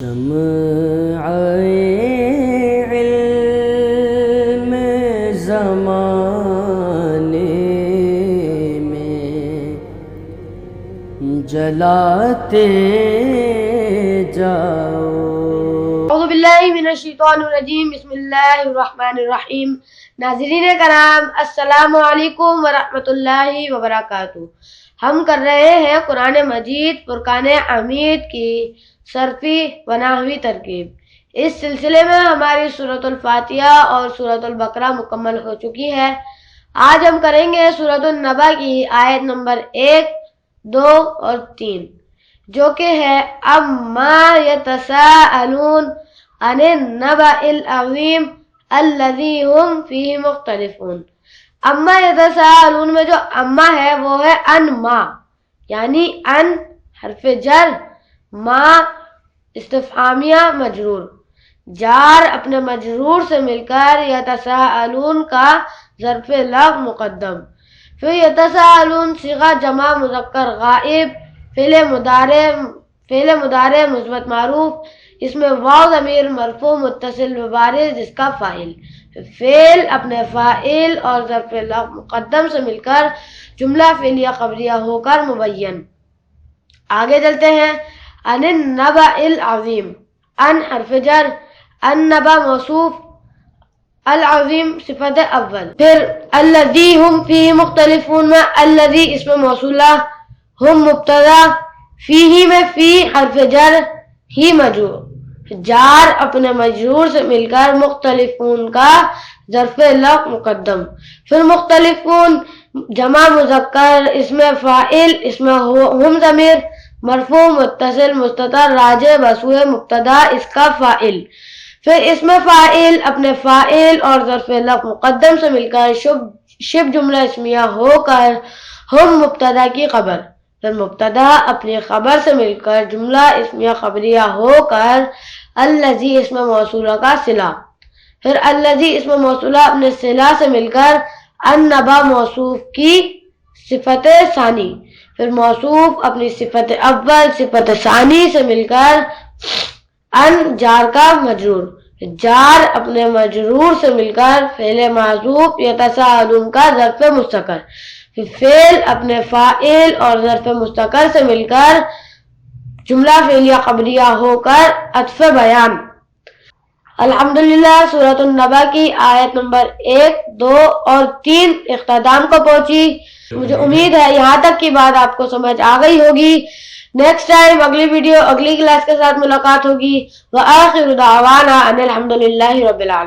علم زمانے میں جلاتے جاؤ۔ اعوذ باللہ من الشیطان الرجیم، بسم اللہ الرحمن الرحیم۔ ناظرین کرام، السلام علیکم ورحمۃ اللہ وبرکاتہ۔ ہم کر رہے ہیں قرآن مجید فرقان حمید کی صرفی و نحوی ترکیب۔ اس سلسلے میں ہماری سورۃ الفاتحہ اور سورۃ البقرہ مکمل ہو چکی ہے۔ آج ہم کریں گے سورۃ النبا کی آیت نمبر 1، 2 اور 3، جو کہ ہے اما یتساءلون عن النبأ العظیم الذی ہم فیہ مختلفون۔ اما یتساءلون میں جو اما ہے وہ ہے ان ما، یعنی ان حرف جر، ما استفہامیہ مجرور، جار اپنے مجرور سے مل کر یتساءلون کا ظرف لغو مقدم، پھر یتساءلون صیغہ جمع مذکر غائب، فعل مضارع مثبت معروف، اس میں واو ضمیر مرفوع متصل ببارز جس کا فاعل، فعل اپنے فاعل اور ظرف لغو مقدم سے مل کر جملہ فعلیہ خبریہ ہو کر مبین۔ آگے چلتے ہیں۔ ان النبأ العظیم، ان حرف جر، النبأ موصوف، العظیم صفت اول۔ پھر الذی ہم فیہ مختلفون میں الذی اسم موصولہ، ہم مبتدا، فیہ میں فی حرف جر، ہی مجرور، جار اپنے مجرور سے مل کر مختلفون کا ظرف لغو مقدم، پھر مختلفون جمع مذکر، اس میں فاعل، اس میں ہم ضمیر مرفوع متصل مستتر راجع بسوئے مبتدا اس کا فاعل، پھر اس میں فاعل اپنے فاعل اور ظرف لغو مقدم سے مل کر شبہ جملہ اسمیہ ہو کر ہم مبتدا کی خبر، پھر مبتدا اپنی خبر سے مل کر جملہ اسمیہ خبریہ ہو کر الذی اسم موصولہ کا صلہ، پھر الذی اسم موصولہ اپنے صلہ سے مل کر النبأ موصوف کی صفت ثانی، پھر موصوف اپنی صفت اول صفت ثانی سے مل کر ان جار کا مجرور، جار اپنے مجرور سے مل کر فعل محذوف یتساءلون کا ظرف مستقر، پھر فعل اپنے فاعل اور ظرف مستقر سے مل کر جملہ فعلیہ خبریہ ہو کر عطف بیان۔ الحمدللہ سورۃ النبا کی آیت نمبر 1، 2 اور 3 اختتام کو پہنچی۔ مجھے امید ہے یہاں تک کی بات آپ کو سمجھ آ گئی ہوگی۔ نیکسٹ ٹائم اگلی ویڈیو اگلی کلاس کے ساتھ ملاقات ہوگی۔ وآخر دعوانا ان الحمدللہ رب العالمین۔